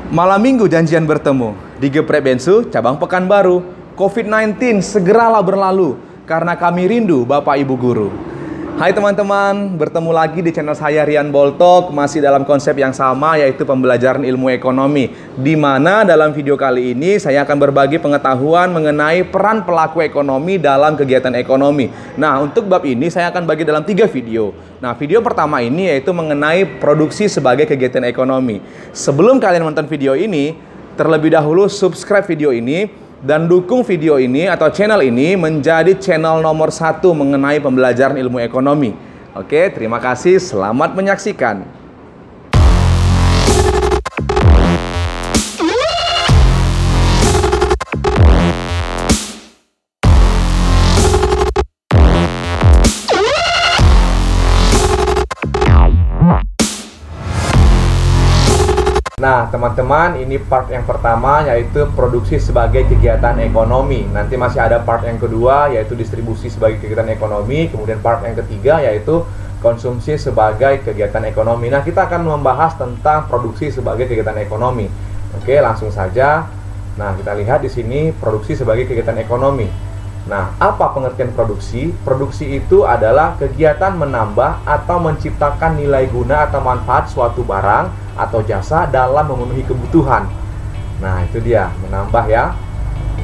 Malam minggu janjian bertemu di Geprek Bensu, cabang Pekanbaru. COVID-19 segeralah berlalu karena kami rindu Bapak Ibu Guru. Hai teman-teman, bertemu lagi di channel saya Rian Boltok, masih dalam konsep yang sama yaitu pembelajaran ilmu ekonomi. Di mana dalam video kali ini saya akan berbagi pengetahuan mengenai peran pelaku ekonomi dalam kegiatan ekonomi. Nah, untuk bab ini saya akan bagi dalam 3 video. Nah, video pertama ini yaitu mengenai produksi sebagai kegiatan ekonomi. Sebelum kalian menonton video ini, terlebih dahulu subscribe video ini dan dukung video ini atau channel ini menjadi channel nomor 1 mengenai pembelajaran ilmu ekonomi. Oke, terima kasih. Selamat menyaksikan. Nah, teman-teman, ini part yang pertama yaitu produksi sebagai kegiatan ekonomi. Nanti masih ada part yang kedua yaitu distribusi sebagai kegiatan ekonomi. Kemudian part yang ketiga yaitu konsumsi sebagai kegiatan ekonomi. Nah, kita akan membahas tentang produksi sebagai kegiatan ekonomi. Oke, langsung saja. Nah, kita lihat di sini produksi sebagai kegiatan ekonomi. Nah, apa pengertian produksi? Produksi itu adalah kegiatan menambah atau menciptakan nilai guna atau manfaat suatu barang atau jasa dalam memenuhi kebutuhan. Nah, itu dia, menambah ya.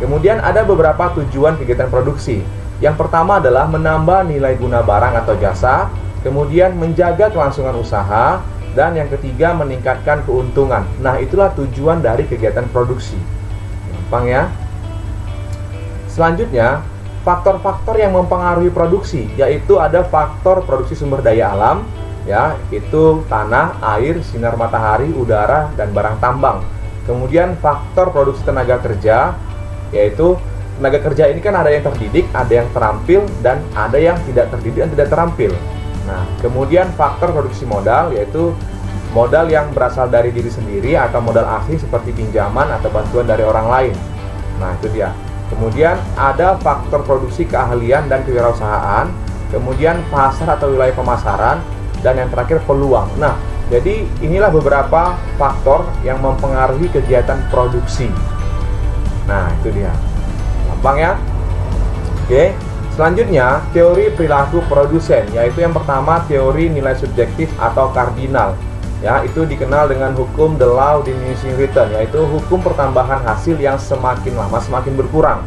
Kemudian ada beberapa tujuan kegiatan produksi. Yang pertama adalah menambah nilai guna barang atau jasa, kemudian menjaga kelangsungan usaha, dan yang ketiga meningkatkan keuntungan. Nah, itulah tujuan dari kegiatan produksi. Gampang ya. Selanjutnya, faktor-faktor yang mempengaruhi produksi, yaitu ada faktor produksi sumber daya alam, ya, itu tanah, air, sinar matahari, udara, dan barang tambang. Kemudian faktor produksi tenaga kerja, yaitu tenaga kerja ini kan ada yang terdidik, ada yang terampil, dan ada yang tidak terdidik dan tidak terampil. Nah, kemudian faktor produksi modal, yaitu modal yang berasal dari diri sendiri atau modal asing seperti pinjaman atau bantuan dari orang lain. Nah, itu dia. Kemudian ada faktor produksi keahlian dan kewirausahaan, kemudian pasar atau wilayah pemasaran, dan yang terakhir peluang. Nah, jadi inilah beberapa faktor yang mempengaruhi kegiatan produksi. Nah, itu dia. Gampang ya? Oke. Selanjutnya, teori perilaku produsen, yaitu yang pertama teori nilai subjektif atau kardinal. Ya, itu dikenal dengan hukum the law diminishing return, yaitu hukum pertambahan hasil yang semakin lama semakin berkurang.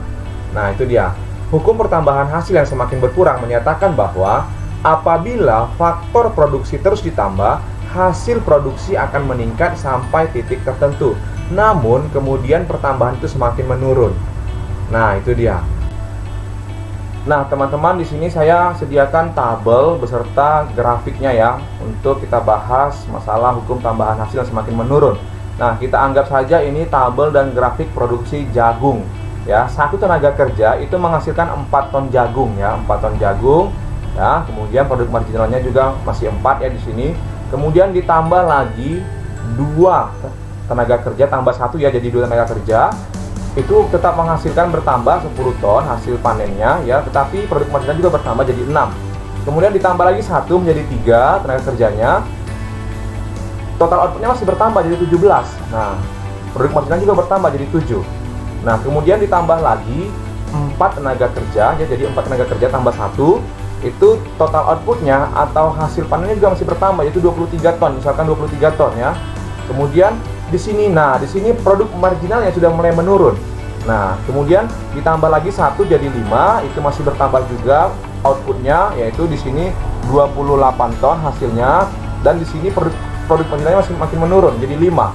Nah, itu dia. Hukum pertambahan hasil yang semakin berkurang menyatakan bahwa apabila faktor produksi terus ditambah, hasil produksi akan meningkat sampai titik tertentu. Namun, kemudian pertambahan itu semakin menurun. Nah, itu dia. Nah, teman-teman, di sini saya sediakan tabel beserta grafiknya ya, untuk kita bahas masalah hukum tambahan hasil yang semakin menurun. Nah, kita anggap saja ini tabel dan grafik produksi jagung. Ya, satu tenaga kerja itu menghasilkan 4 ton jagung ya, 4 ton jagung. Ya, kemudian produk marginalnya juga masih 4 ya di sini. Kemudian ditambah lagi 2 tenaga kerja tambah 1 ya, jadi 2 tenaga kerja. Itu tetap menghasilkan bertambah 10 ton hasil panennya ya, tetapi produk marginal juga bertambah jadi 6. Kemudian ditambah lagi 1 menjadi 3 tenaga kerjanya. Total outputnya masih bertambah jadi 17. Nah, produk marginal juga bertambah jadi 7. Nah, kemudian ditambah lagi 4 tenaga kerja ya, jadi 4 tenaga kerja tambah 1. Itu total outputnya atau hasil panennya juga masih bertambah, yaitu 23 ton, misalkan 23 ton ya. Kemudian di sini, nah di sini produk marginalnya sudah mulai menurun. Nah, kemudian ditambah lagi 1 jadi 5, itu masih bertambah juga outputnya, yaitu di sini 28 ton hasilnya, dan di sini produk marginalnya masih makin menurun jadi 5.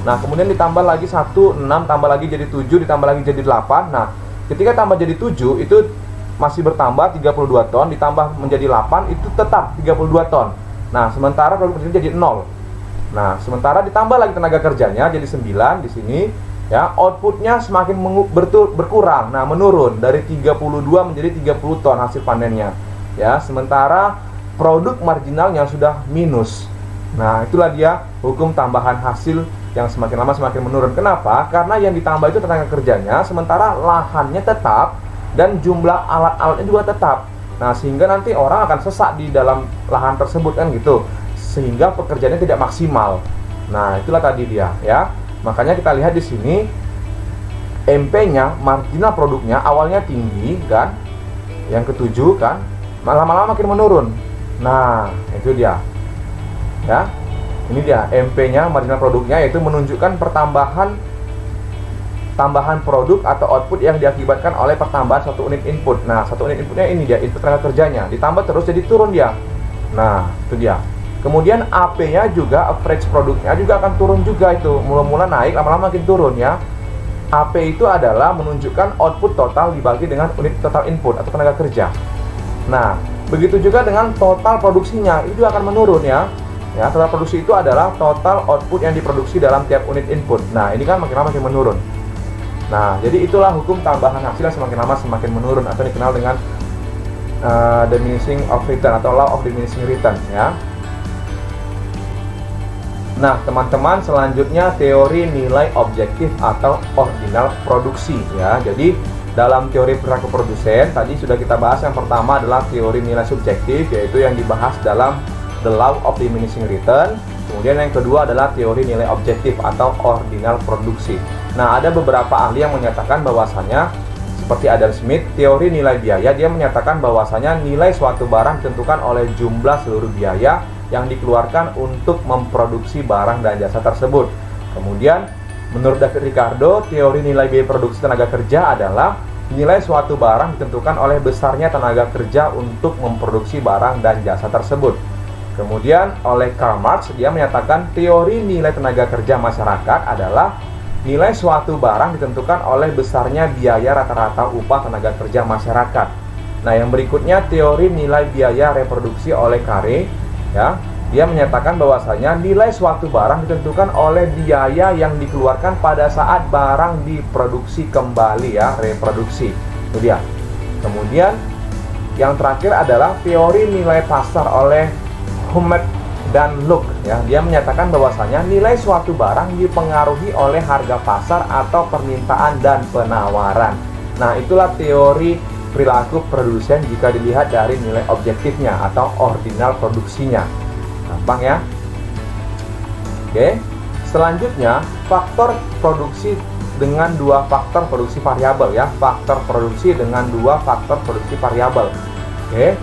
Nah, kemudian ditambah lagi 1, 6, tambah lagi jadi 7, ditambah lagi jadi 8. Nah, ketika tambah jadi 7 itu masih bertambah 32 ton, ditambah menjadi 8 itu tetap 32 ton. Nah, sementara produk marginal jadi 0. Nah, sementara ditambah lagi tenaga kerjanya jadi 9 di sini ya, outputnya semakin berkurang. Nah, menurun dari 32 menjadi 30 ton hasil panennya. Ya, sementara produk marginalnya sudah minus. Nah, itulah dia hukum tambahan hasil yang semakin lama semakin menurun. Kenapa? Karena yang ditambah itu tenaga kerjanya, sementara lahannya tetap dan jumlah alat-alatnya juga tetap. Nah, sehingga nanti orang akan sesak di dalam lahan tersebut kan gitu. sehingga pekerjaannya tidak maksimal. Nah, itulah tadi dia ya. Makanya kita lihat di sini MP-nya, marginal produknya awalnya tinggi kan, yang ketujuh kan, lama-lama makin menurun. Nah, itu dia. Ya. Ini dia MP-nya, marginal produknya, yaitu menunjukkan tambahan produk atau output yang diakibatkan oleh pertambahan satu unit input. Nah, satu unit inputnya ini dia, input tenaga kerjanya, ditambah terus jadi turun dia. Nah, itu dia. Kemudian AP-nya juga, average produknya juga akan turun juga itu. Mula-mula naik, lama-lama makin turun ya. AP itu adalah menunjukkan output total dibagi dengan unit total input atau tenaga kerja. Nah, begitu juga dengan total produksinya, itu akan menurun ya. Ya, total produksi itu adalah total output yang diproduksi dalam tiap unit input. Nah, ini kan makin lama makin menurun. Nah, jadi itulah hukum tambahan hasil yang semakin lama semakin menurun, atau dikenal dengan diminishing of return atau law of diminishing return ya. Nah, teman-teman, selanjutnya teori nilai objektif atau ordinal produksi ya. Jadi dalam teori perilaku produsen tadi sudah kita bahas, yang pertama adalah teori nilai subjektif, yaitu yang dibahas dalam the law of diminishing return. Kemudian yang kedua adalah teori nilai objektif atau ordinal produksi. Nah, ada beberapa ahli yang menyatakan bahwasanya, seperti Adam Smith, teori nilai biaya, dia menyatakan bahwasanya nilai suatu barang ditentukan oleh jumlah seluruh biaya yang dikeluarkan untuk memproduksi barang dan jasa tersebut. Kemudian menurut David Ricardo, teori nilai biaya produksi tenaga kerja adalah nilai suatu barang ditentukan oleh besarnya tenaga kerja untuk memproduksi barang dan jasa tersebut. Kemudian oleh Karl Marx, dia menyatakan teori nilai tenaga kerja masyarakat adalah nilai suatu barang ditentukan oleh besarnya biaya rata-rata upah tenaga kerja masyarakat. Nah, yang berikutnya teori nilai biaya reproduksi oleh Carey ya. Dia menyatakan bahwasanya nilai suatu barang ditentukan oleh biaya yang dikeluarkan pada saat barang diproduksi kembali ya, reproduksi. Itu dia. Kemudian yang terakhir adalah teori nilai pasar oleh Hummel dan Luke ya. Dia menyatakan bahwasanya nilai suatu barang dipengaruhi oleh harga pasar atau permintaan dan penawaran. Nah, itulah teori perilaku produsen jika dilihat dari nilai objektifnya atau ordinal produksinya. Gampang ya. Oke. Selanjutnya, faktor produksi dengan dua faktor produksi variabel ya. Faktor produksi dengan dua faktor produksi variabel. Oke.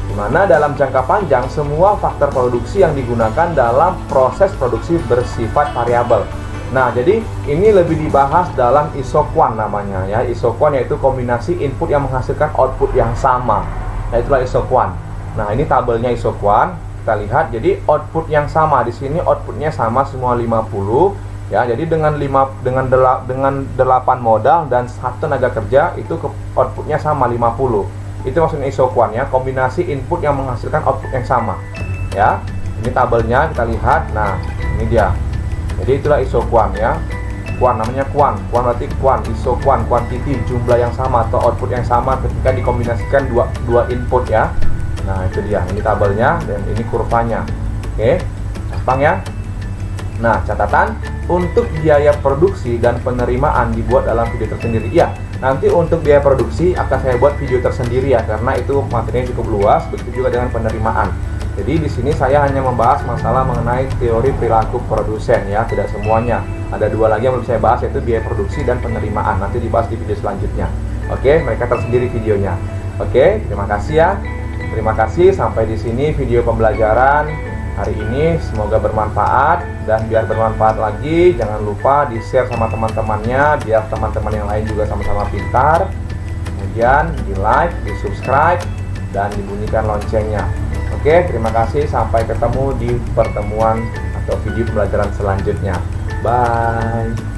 Dimana dalam jangka panjang semua faktor produksi yang digunakan dalam proses produksi bersifat variabel. Nah, jadi ini lebih dibahas dalam isoquant namanya ya. Isoquant yaitu kombinasi input yang menghasilkan output yang sama. Nah, itulah isoquant. Nah, ini tabelnya isoquant. Kita lihat, jadi output yang sama di sini, outputnya sama semua 50 ya. Jadi dengan 8 modal dan 1 tenaga kerja itu outputnya sama 50. Itu maksudnya isoquant ya, kombinasi input yang menghasilkan output yang sama ya. Ini tabelnya kita lihat. Nah, ini dia. Jadi itulah isoquant ya. Quant namanya quant berarti quant, isoquant, quantity, jumlah yang sama atau output yang sama ketika dikombinasikan dua input ya. Nah, itu dia. Ini tabelnya dan ini kurvanya. Oke, gampang ya. Nah, catatan untuk biaya produksi dan penerimaan dibuat dalam video tersendiri ya. Nanti untuk biaya produksi akan saya buat video tersendiri ya, karena itu materinya cukup luas. Begitu juga dengan penerimaan. Jadi di sini saya hanya membahas masalah mengenai teori perilaku produsen ya, tidak semuanya. Ada dua lagi yang belum saya bahas, yaitu biaya produksi dan penerimaan. Nanti dibahas di video selanjutnya. Oke, mereka tersendiri videonya. Oke, terima kasih ya. Terima kasih, sampai di sini video pembelajaran hari ini. Semoga bermanfaat, dan biar bermanfaat lagi jangan lupa di-share sama teman-temannya biar teman-teman yang lain juga sama-sama pintar. Kemudian di-like, di-subscribe, dan dibunyikan loncengnya. Oke, terima kasih, sampai ketemu di pertemuan atau video pembelajaran selanjutnya. Bye.